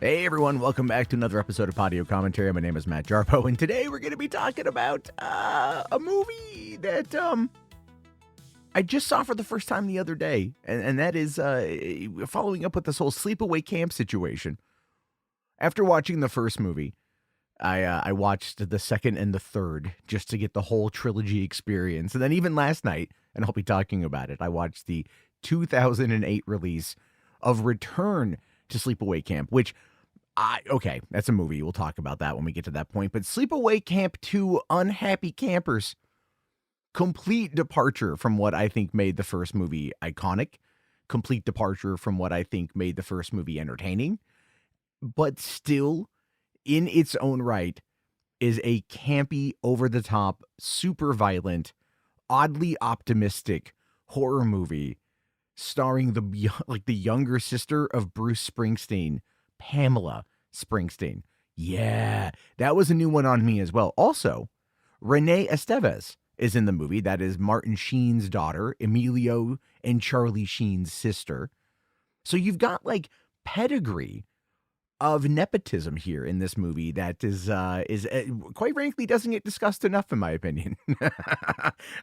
Hey everyone, welcome back to another episode of Podio Commentary. My name is Matt Jarpo, and today we're going to be talking about a movie that I just saw for the first time the other day, and that is following up with this whole Sleepaway Camp situation. After watching the first movie, I watched the second and the third just to get the whole trilogy experience, and then even last night, and I'll be talking about it, I watched the 2008 release of Return to Sleepaway Camp, which okay, that's a movie. We'll talk about that when we get to that point. But Sleepaway Camp 2, Unhappy Campers, complete departure from what I think made the first movie iconic, complete departure from what I think made the first movie entertaining, but still, in its own right, is a campy, over-the-top, super violent, oddly optimistic horror movie starring the younger sister of Bruce Springsteen, Pamela Springsteen. Yeah, that was a new one on me as well. Also, Renee Estevez is in the movie. That is Martin Sheen's daughter, Emilio and Charlie Sheen's sister. So you've got like pedigree of nepotism here in this movie that is quite frankly doesn't get discussed enough in my opinion.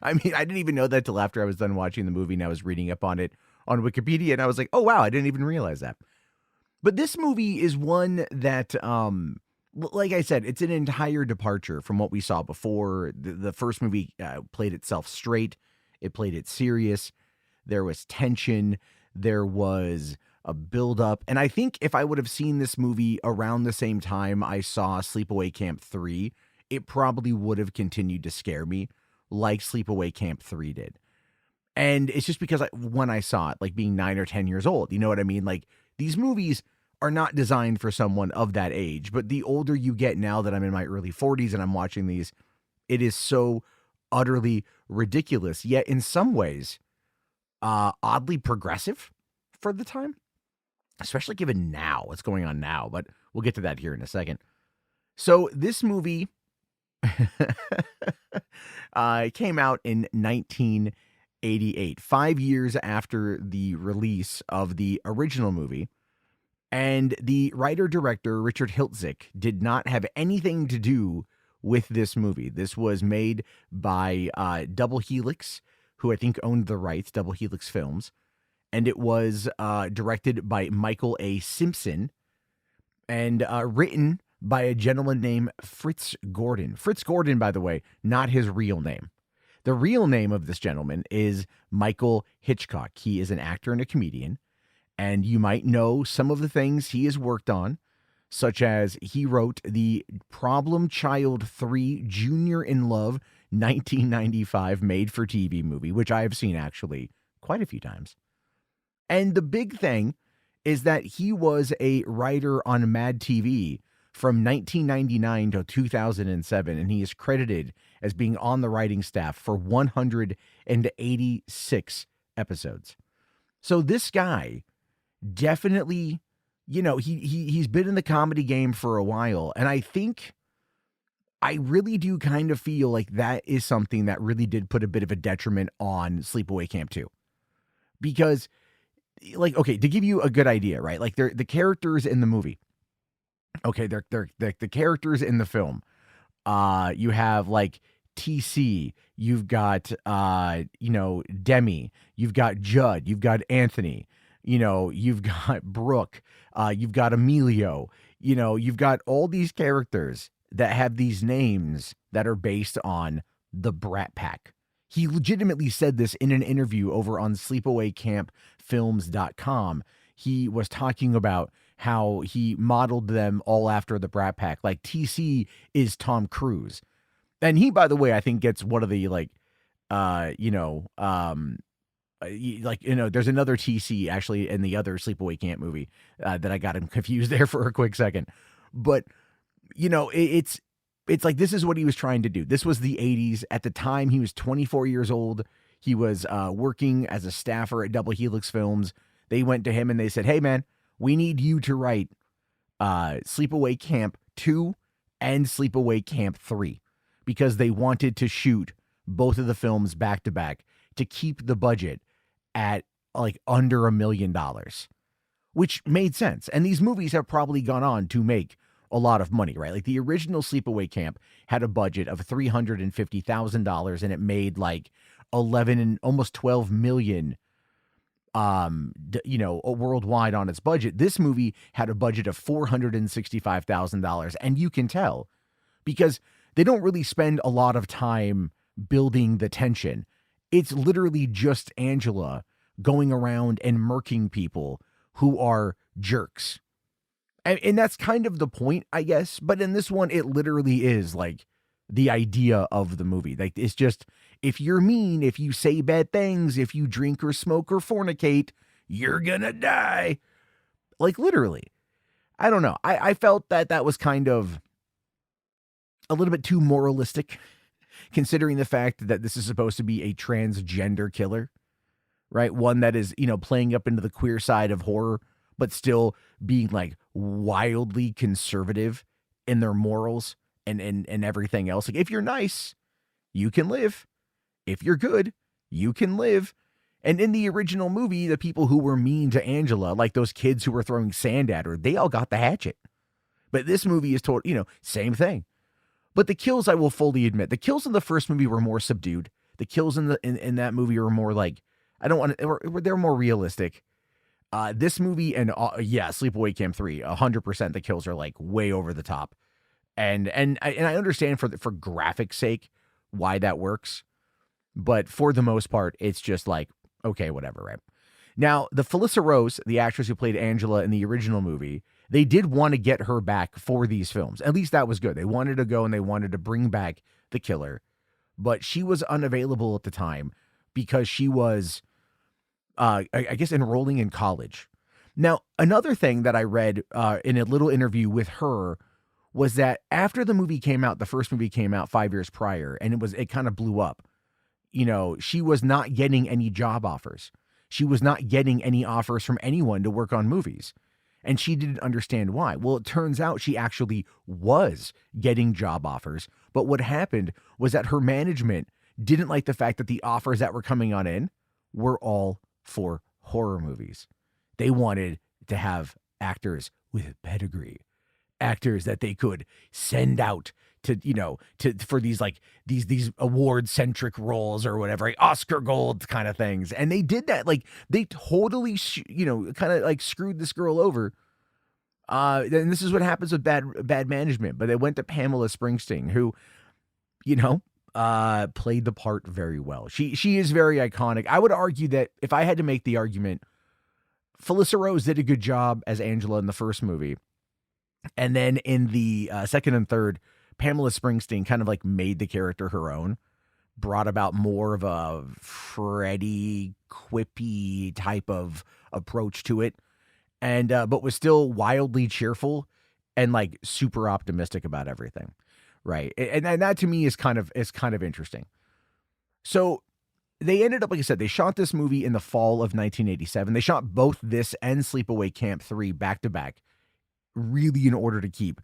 I mean, I didn't even know that till after I was done watching the movie and I was reading up on it on Wikipedia and I was like, oh wow, I didn't even realize that. But this movie is one that, like I said, it's an entire departure from what we saw before. The first movie played itself straight. It played it serious. There was tension. There was a buildup. And I think if I would have seen this movie around the same time I saw Sleepaway Camp 3, it probably would have continued to scare me like Sleepaway Camp 3 did. And it's just because when I saw it, like being 9 or 10 years old, you know what I mean? Like, these movies are not designed for someone of that age, but the older you get now that I'm in my early 40s and I'm watching these, it is so utterly ridiculous, yet in some ways, oddly progressive for the time, especially given now what's going on now, but we'll get to that here in a second. So this movie came out in 1988, 5 years after the release of the original movie. And the writer-director, Richard Hiltzik, did not have anything to do with this movie. This was made by Double Helix, who I think owned the rights, Double Helix Films. And it was directed by Michael A. Simpson and written by a gentleman named Fritz Gordon. Fritz Gordon, by the way, not his real name. The real name of this gentleman is Michael Hitchcock. He is an actor and a comedian. And you might know some of the things he has worked on, such as he wrote the Problem Child 3 Junior in Love 1995 made-for-TV movie, which I have seen actually quite a few times. And the big thing is that he was a writer on Mad TV from 1999 to 2007, and he is credited as being on the writing staff for 186 episodes. So this guy definitely, you know, he's been in the comedy game for a while. And I think I really do kind of feel like that is something that really did put a bit of a detriment on Sleepaway Camp 2. Because, like, okay, to give you a good idea, right? Like, they're the characters in the movie. Okay, they're the characters in the film. You have, like, TC, you've got, Demi, you've got Judd, you've got Anthony. You know, you've got Brooke, you've got Emilio, you know, you've got all these characters that have these names that are based on the Brat Pack. He legitimately said this in an interview over on sleepawaycampfilms.com. He was talking about how he modeled them all after the Brat Pack. Like TC is Tom Cruise. And he, by the way, I think gets one of the there's another TC actually in the other Sleepaway Camp movie that I got him confused there for a quick second. But, you know, it's like this is what he was trying to do. This was the 80s. At the time, he was 24 years old. He was working as a staffer at Double Helix Films. They went to him and they said, hey, man, we need you to write Sleepaway Camp 2 and Sleepaway Camp 3 because they wanted to shoot both of the films back to back to keep the budget at like under $1 million, which made sense. And these movies have probably gone on to make a lot of money, right? Like the original Sleepaway Camp had a budget of $350,000 and it made like 11 and almost 12 million worldwide on its budget. This movie had a budget of $465,000, and you can tell because they don't really spend a lot of time building the tension. It's literally just Angela going around and murking people who are jerks. And that's kind of the point, I guess. But in this one, it literally is like the idea of the movie. Like, it's just, if you're mean, if you say bad things, if you drink or smoke or fornicate, you're gonna die. Like, literally. I don't know. I felt that was kind of a little bit too moralistic, considering the fact that this is supposed to be a transgender killer, right? One that is, playing up into the queer side of horror, but still being like wildly conservative in their morals and everything else. Like, if you're nice, you can live. If you're good, you can live. And in the original movie, the people who were mean to Angela, like those kids who were throwing sand at her, they all got the hatchet. But this movie is told, same thing. But the kills, I will fully admit, the kills in the first movie were more subdued. The kills in that movie were more like, they're more realistic. This movie and Sleepaway Camp 3, 100% the kills are like way over the top. And I understand for graphic sake why that works, but for the most part, it's just like, okay, whatever, right? Now, the Felissa Rose, the actress who played Angela in the original movie, they did want to get her back for these films. At least that was good. They wanted to go and they wanted to bring back the killer, but she was unavailable at the time because she was, I guess, enrolling in college. Now, another thing that I read in a little interview with her was that after the movie came out, the first movie came out 5 years prior, and it kind of blew up. She was not getting any job offers. She was not getting any offers from anyone to work on movies. And she didn't understand why. Well, it turns out she actually was getting job offers. But what happened was that her management didn't like the fact that the offers that were coming on in were all for horror movies. They wanted to have actors with pedigree, actors that they could send out for these award-centric roles or whatever, like Oscar gold kind of things. And they did that. Like, they totally, kind of like screwed this girl over. And this is what happens with bad management. But they went to Pamela Springsteen, who, played the part very well. She is very iconic. I would argue that if I had to make the argument, Felissa Rose did a good job as Angela in the first movie. And then in the second and third, Pamela Springsteen kind of like made the character her own, brought about more of a Freddy, quippy type of approach to it, and but was still wildly cheerful and like super optimistic about everything, right? And that to me is kind of interesting. So they ended up, like I said, they shot this movie in the fall of 1987. They shot both this and Sleepaway Camp 3 back to back, really in order to keep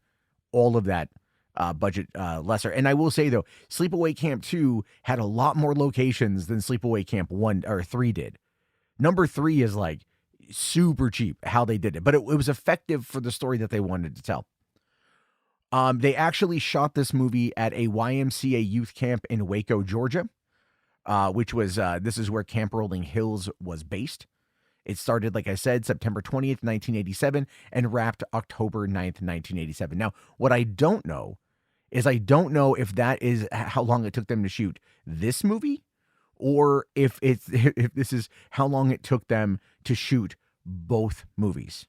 all of that budget lesser. And I will say, though, Sleepaway Camp 2 had a lot more locations than Sleepaway Camp 1 or 3 did. Number 3 is like super cheap how they did it, but it was effective for the story that they wanted to tell. They actually shot this movie at a YMCA youth camp in Waco, Georgia, which was this is where Camp Rolling Hills was based. It started, like I said, September 20th, 1987, and wrapped October 9th, 1987. Now, what I don't know is if that is how long it took them to shoot this movie, or if this is how long it took them to shoot both movies.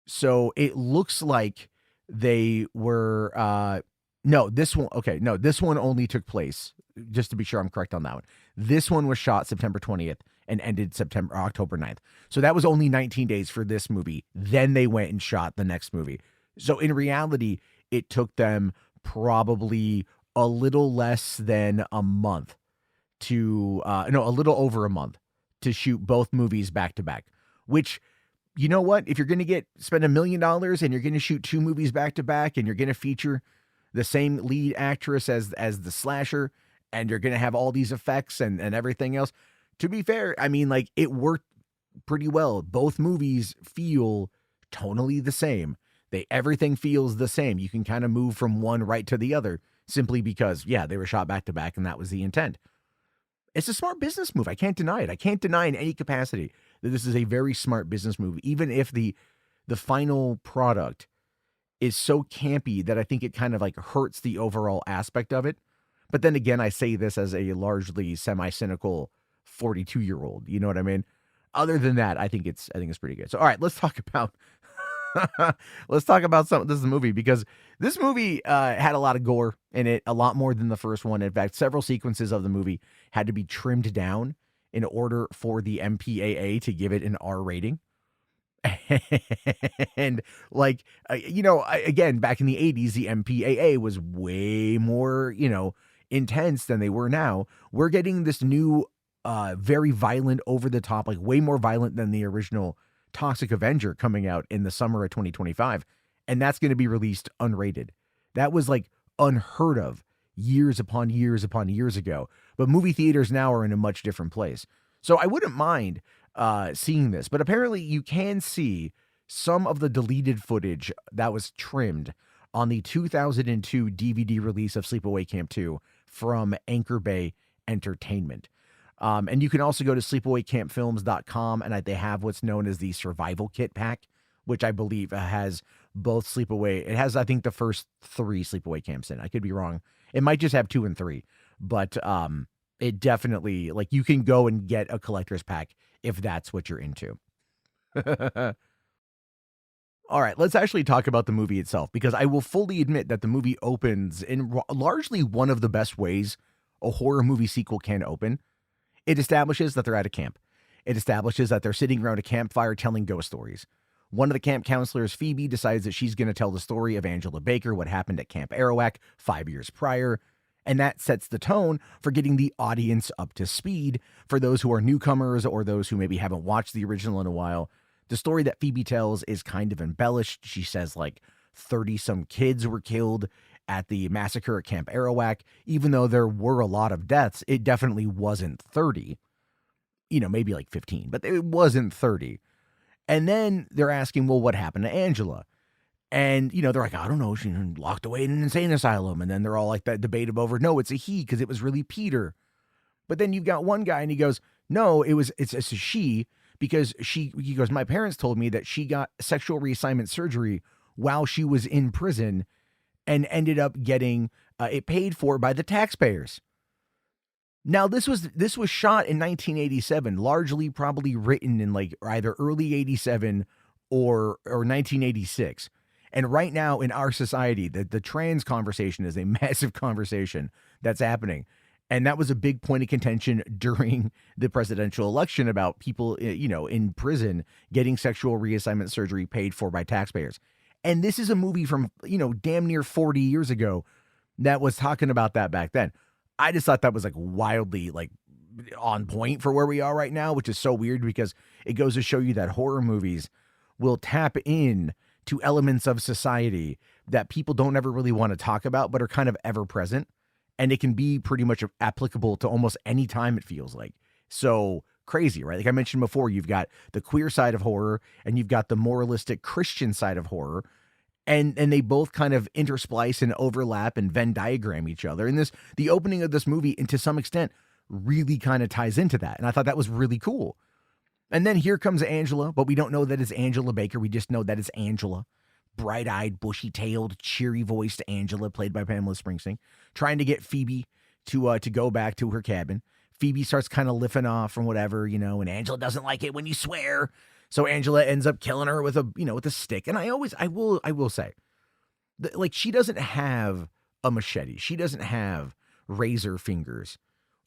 So it looks like they were this one only took place, just to be sure I'm correct on that one. This one was shot September 20th and ended October 9th. So that was only 19 days for this movie. Then they went and shot the next movie. So in reality, it took them probably a little less than a month to, a little over a month to shoot both movies back to back, which, you know what? If you're going to spend $1 million and you're going to shoot 2 movies back to back and you're going to feature the same lead actress as the slasher, and you're going to have all these effects and everything else, to be fair, I mean, like, it worked pretty well. Both movies feel tonally the same. Everything feels the same. You can kind of move from one right to the other simply because, yeah, they were shot back to back and that was the intent. It's a smart business move. I can't deny it. I can't deny in any capacity that this is a very smart business move, even if the final product is so campy that I think it kind of like hurts the overall aspect of it. But then again, I say this as a largely semi-cynical 42-year-old. You know what I mean? Other than that, I think it's pretty good. So, all right, let's talk about this movie, because this movie had a lot of gore in it, a lot more than the first one. In fact, several sequences of the movie had to be trimmed down in order for the MPAA to give it an R rating. And like, again, back in the 80s, the MPAA was way more, intense than they were now. We're getting this new, very violent, over the top, like way more violent than the original Toxic Avenger coming out in the summer of 2025. And that's going to be released unrated. That was like unheard of years upon years upon years ago. But movie theaters now are in a much different place. So I wouldn't mind seeing this, but apparently you can see some of the deleted footage that was trimmed on the 2002 DVD release of Sleepaway Camp 2 from Anchor Bay Entertainment. And you can also go to sleepawaycampfilms.com, and they have what's known as the Survival Kit Pack, which I believe has both Sleepaway. It has, I think, the first 3 Sleepaway Camps in. I could be wrong. It might just have 2 and 3, but it definitely, like, you can go and get a collector's pack if that's what you're into. All right, let's actually talk about the movie itself, because I will fully admit that the movie opens in largely one of the best ways a horror movie sequel can open. It establishes that they're at a camp. It establishes that they're sitting around a campfire telling ghost stories. One of the camp counselors, Phoebe, decides that she's going to tell the story of Angela Baker, what happened at Camp Arawak 5 years prior. And that sets the tone for getting the audience up to speed. For those who are newcomers or those who maybe haven't watched the original in a while, the story that Phoebe tells is kind of embellished. She says like 30-some kids were killed at the massacre at Camp Arawak. Even though there were a lot of deaths, it definitely wasn't 30. Maybe like 15, but it wasn't 30. And then they're asking, well, what happened to Angela? And, they're like, I don't know, she's locked away in an insane asylum. And then they're all like that debate over, no, it's a he, because it was really Peter. But then you've got one guy and he goes, no, it's a she, because he goes, my parents told me that she got sexual reassignment surgery while she was in prison and ended up getting it paid for by the taxpayers. Now, this was shot in 1987, largely probably written in like either early 87 or 1986. And right now in our society, the trans conversation is a massive conversation that's happening. And that was a big point of contention during the presidential election about people, in prison getting sexual reassignment surgery paid for by taxpayers. And this is a movie from, damn near 40 years ago that was talking about that back then. I just thought that was like wildly like on point for where we are right now, which is so weird because it goes to show you that horror movies will tap in to elements of society that people don't ever really want to talk about, but are kind of ever present. And it can be pretty much applicable to almost any time, it feels like. So crazy, right? Like I mentioned before, you've got the queer side of horror and you've got the moralistic Christian side of horror. And they both kind of intersplice and overlap and Venn diagram each other. And the opening of this movie, and to some extent, really kind of ties into that. And I thought that was really cool. And then here comes Angela, but we don't know that it's Angela Baker. We just know that it's Angela. Bright-eyed, bushy-tailed, cheery-voiced Angela, played by Pamela Springsteen, trying to get Phoebe to go back to her cabin. Phoebe starts kind of lifting off from whatever, and Angela doesn't like it when you swear. So Angela ends up killing her with a stick. And I will say, like, she doesn't have a machete. She doesn't have razor fingers,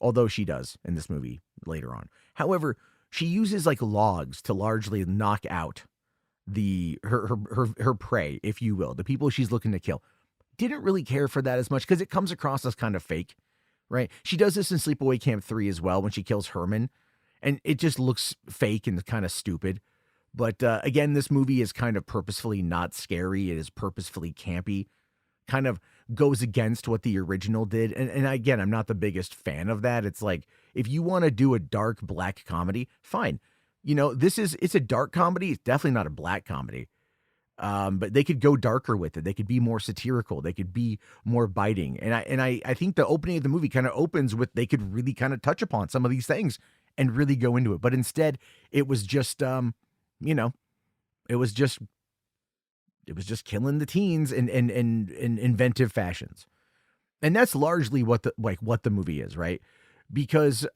although she does in this movie later on. However, she uses like logs to largely knock out her prey, if you will, the people she's looking to kill. Didn't really care for that as much because it comes across as kind of fake, right? She does this in Sleepaway Camp 3 as well when she kills Herman, and it just looks fake and kind of stupid. But again, this movie is kind of purposefully not scary. It is purposefully campy, kind of goes against what the original did. And again, I'm not the biggest fan of that. It's like, if you want to do a dark black comedy, fine. it's a dark comedy. It's definitely not a black comedy. But they could go darker with it. They could be more satirical. They could be more biting. And I think the opening of the movie kind of opens with they could really kind of touch upon some of these things and really go into it. But instead, it was just it was just killing the teens in inventive fashions. And that's largely what the movie is, right? Because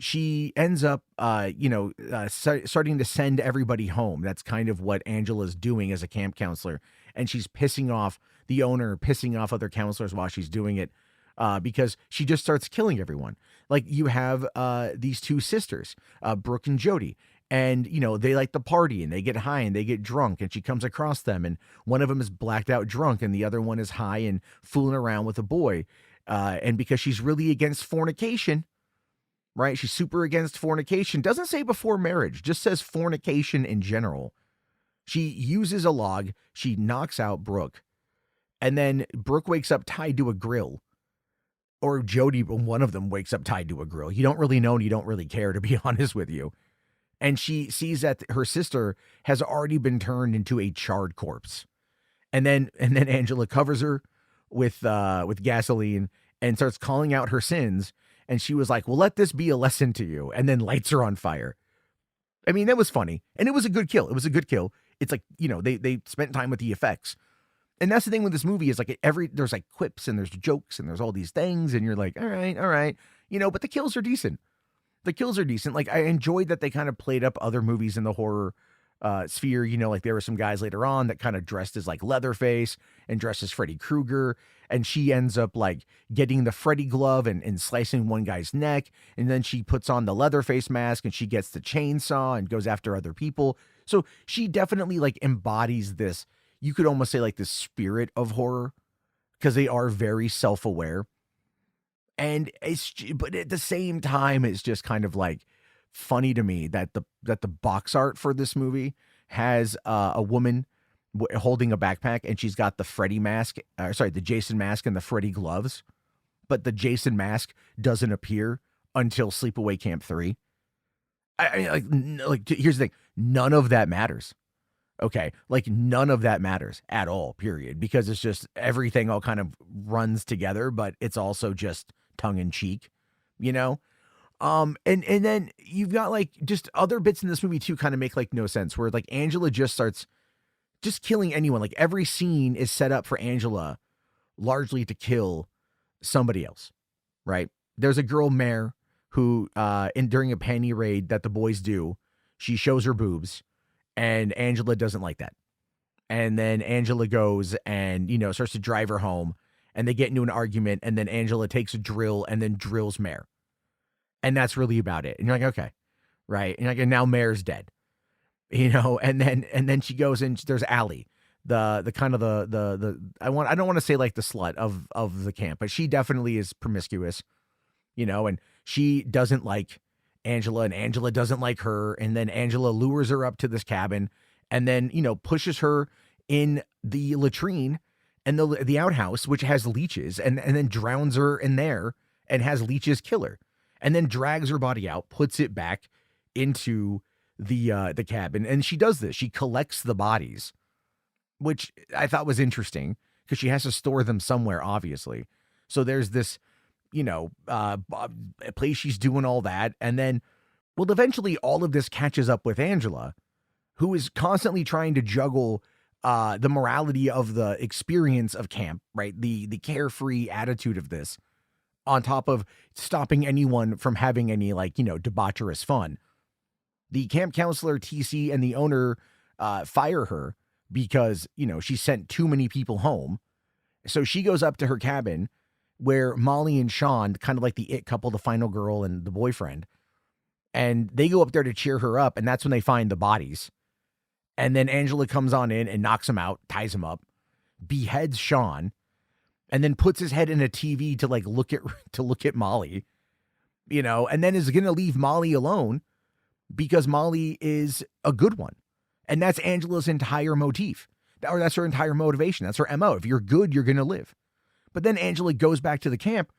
she ends up starting to send everybody home. That's kind of what Angela's doing as a camp counselor, and she's pissing off the owner, pissing off other counselors while she's doing it, because she just starts killing everyone. Like, you have these two sisters, Brooke and Jody, and they like to party and they get high and they get drunk, and she comes across them, and one of them is blacked out drunk and the other one is high and fooling around with a boy, and because she's really against fornication, right? She's super against fornication. Doesn't say before marriage, just says fornication in general. She uses a log, she knocks out Brooke, and then Brooke wakes up tied to a grill. Or Jody, one of them, wakes up tied to a grill. You don't really know and you don't really care, to be honest with you. And she sees that her sister has already been turned into a charred corpse. And then Angela covers her with gasoline and starts calling out her sins. And she was like, well, let this be a lesson to you. And then lights her on fire. I mean, that was funny. And it was a good kill. It was a good kill. It's like, they spent time with the effects. And that's the thing with this movie is like there's like quips and there's jokes and there's all these things. And you're like, all right. But the kills are decent. Like, I enjoyed that they kind of played up other movies in the horror sphere. Like there were some guys later on that kind of dressed as like Leatherface and dressed as Freddy Krueger. And she ends up like getting the Freddy glove and slicing one guy's neck. And then she puts on the Leatherface mask and she gets the chainsaw and goes after other people. So she definitely like embodies this, you could almost say like the spirit of horror, because they are very self-aware. And but at the same time, it's just kind of like funny to me that the box art for this movie has a woman holding a backpack, and she's got the Freddy mask, the Jason mask and the Freddy gloves, but the Jason mask doesn't appear until Sleepaway Camp 3. I mean, like here's the thing, none of that matters. Okay, like none of that matters at all, period, because it's just everything all kind of runs together, but it's also just tongue in cheek, and then you've got like just other bits in this movie too kind of make like no sense, where like Angela just starts just killing anyone. Like every scene is set up for Angela largely to kill somebody else, right? There's a girl, Mare, who during a panty raid that the boys do, she shows her boobs, and Angela doesn't like that. And then Angela goes and, starts to drive her home, and they get into an argument, and then Angela takes a drill and then drills Mare. And that's really about it. And you're like, okay, right? And and now Mare's dead, and then she goes and there's Allie, the kind of the I don't want to say like the slut of the camp, but she definitely is promiscuous, and she doesn't like Angela, and Angela doesn't like her. And then Angela lures her up to this cabin and then, pushes her in the latrine and the outhouse, which has leeches, and then drowns her in there and has leeches kill her, and then drags her body out, puts it back into the cabin. And she does this. She collects the bodies, which I thought was interesting because she has to store them somewhere, obviously. So there's this, a place she's doing all that. And then, well, eventually all of this catches up with Angela, who is constantly trying to juggle the morality of the experience of camp, right? The carefree attitude of this, on top of stopping anyone from having any debaucherous fun. The camp counselor, TC, and the owner fire her because, she sent too many people home. So she goes up to her cabin where Molly and Sean, kind of like the it couple, the final girl and the boyfriend, and they go up there to cheer her up, and that's when they find the bodies. And then Angela comes on in and knocks him out, ties him up, beheads Sean, and then puts his head in a TV to look at Molly, and then is going to leave Molly alone because Molly is a good one. And that's Angela's entire motif, or that's her entire motivation. That's her MO. If you're good, you're going to live. But then Angela goes back to the camp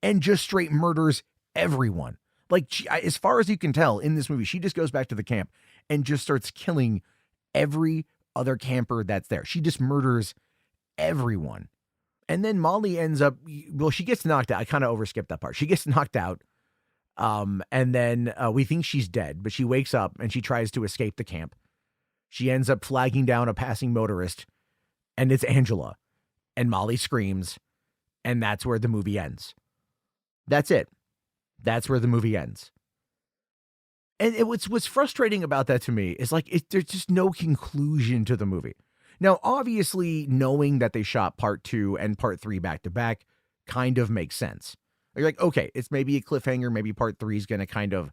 and just straight murders everyone. Like, as far as you can tell in this movie, she just goes back to the camp and just starts killing every other camper that's there. She just murders everyone. And then Molly ends up, well, she gets knocked out. I kind of overskipped that part. She gets knocked out. And then we think she's dead, but she wakes up and she tries to escape the camp. She ends up flagging down a passing motorist, and it's Angela. And Molly screams, and that's where the movie ends. That's it. That's where the movie ends. And what's frustrating about that to me is like, there's just no conclusion to the movie. Now, obviously, knowing that they shot part 2 and part 3 back to back kind of makes sense. You're like, okay, it's maybe a cliffhanger. Maybe part 3 is going to kind of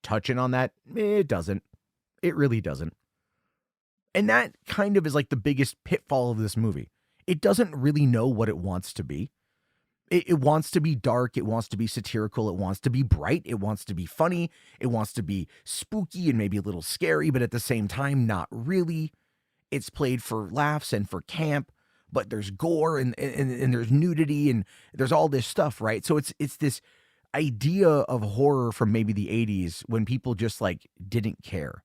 touch in on that. It doesn't. It really doesn't. And that kind of is like the biggest pitfall of this movie. It doesn't really know what it wants to be. It wants to be dark. It wants to be satirical. It wants to be bright. It wants to be funny. It wants to be spooky and maybe a little scary, but at the same time, not really. It's played for laughs and for camp, but there's gore and there's nudity and there's all this stuff, right? So it's this idea of horror from maybe the 80s when people just like didn't care,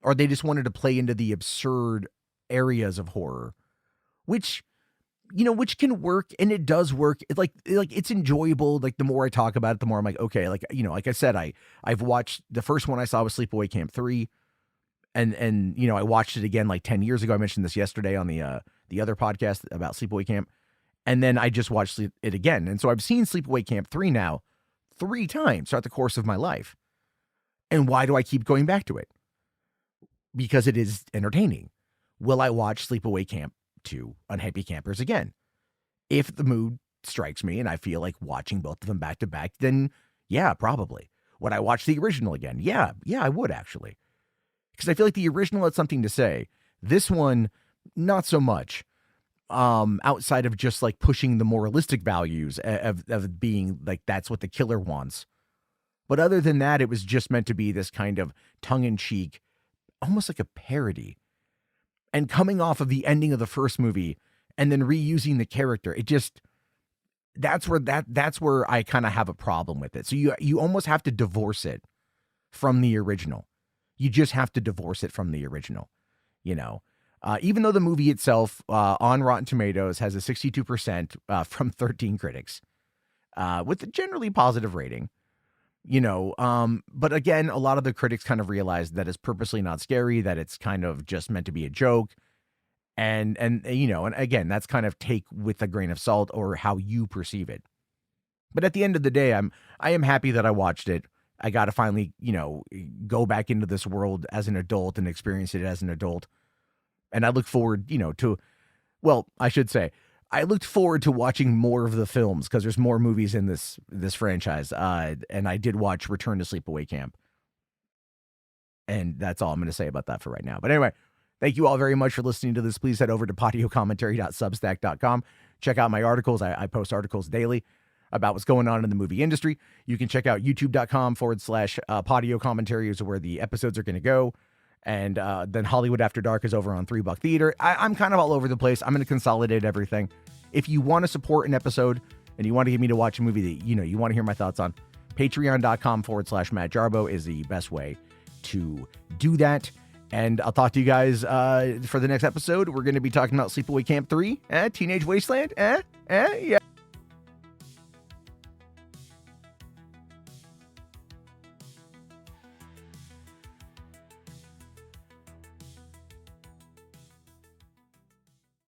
or they just wanted to play into the absurd areas of horror, which can work, and it does work. It's like it's enjoyable. Like the more I talk about it, the more I'm like, okay, like I said, I've watched the first one I saw was Sleepaway Camp 3. And I watched it again like 10 years ago. I mentioned this yesterday on the other podcast about Sleepaway Camp. And then I just watched it again. And so I've seen Sleepaway Camp 3 now 3 times throughout the course of my life. And why do I keep going back to it? Because it is entertaining. Will I watch Sleepaway Camp 2, Unhappy Campers again? If the mood strikes me and I feel like watching both of them back to back, then yeah, probably. Would I watch the original again? Yeah, I would actually. Because I feel like the original had something to say. This one, not so much. Outside of just like pushing the moralistic values of being like, that's what the killer wants. But other than that, it was just meant to be this kind of tongue-in-cheek, almost like a parody. And coming off of the ending of the first movie and then reusing the character, it just, that's where I kind of have a problem with it. So you almost have to divorce it from the original. You just have to divorce it from the original, even though the movie itself on Rotten Tomatoes has a 62% from 13 critics with a generally positive rating, but again, a lot of the critics kind of realized that it's purposely not scary, that it's kind of just meant to be a joke. And again, that's kind of take with a grain of salt or how you perceive it. But at the end of the day, I am happy that I watched it. I got to finally, go back into this world as an adult and experience it as an adult. And I look forward, I looked forward to watching more of the films because there's more movies in this franchise. And I did watch Return to Sleepaway Camp. And that's all I'm going to say about that for right now. But anyway, thank you all very much for listening to this. Please head over to podiocommentary.substack.com. Check out my articles. I post articles daily about what's going on in the movie industry. You can check out youtube.com/Podio Commentary is where the episodes are going to go. And then Hollywood After Dark is over on 3 Buck Theater. I'm kind of all over the place. I'm going to consolidate everything. If you want to support an episode and you want to get me to watch a movie that, you want to hear my thoughts on, patreon.com/Matt Jarbo is the best way to do that. And I'll talk to you guys for the next episode. We're going to be talking about Sleepaway Camp 3, Teenage Wasteland, yeah.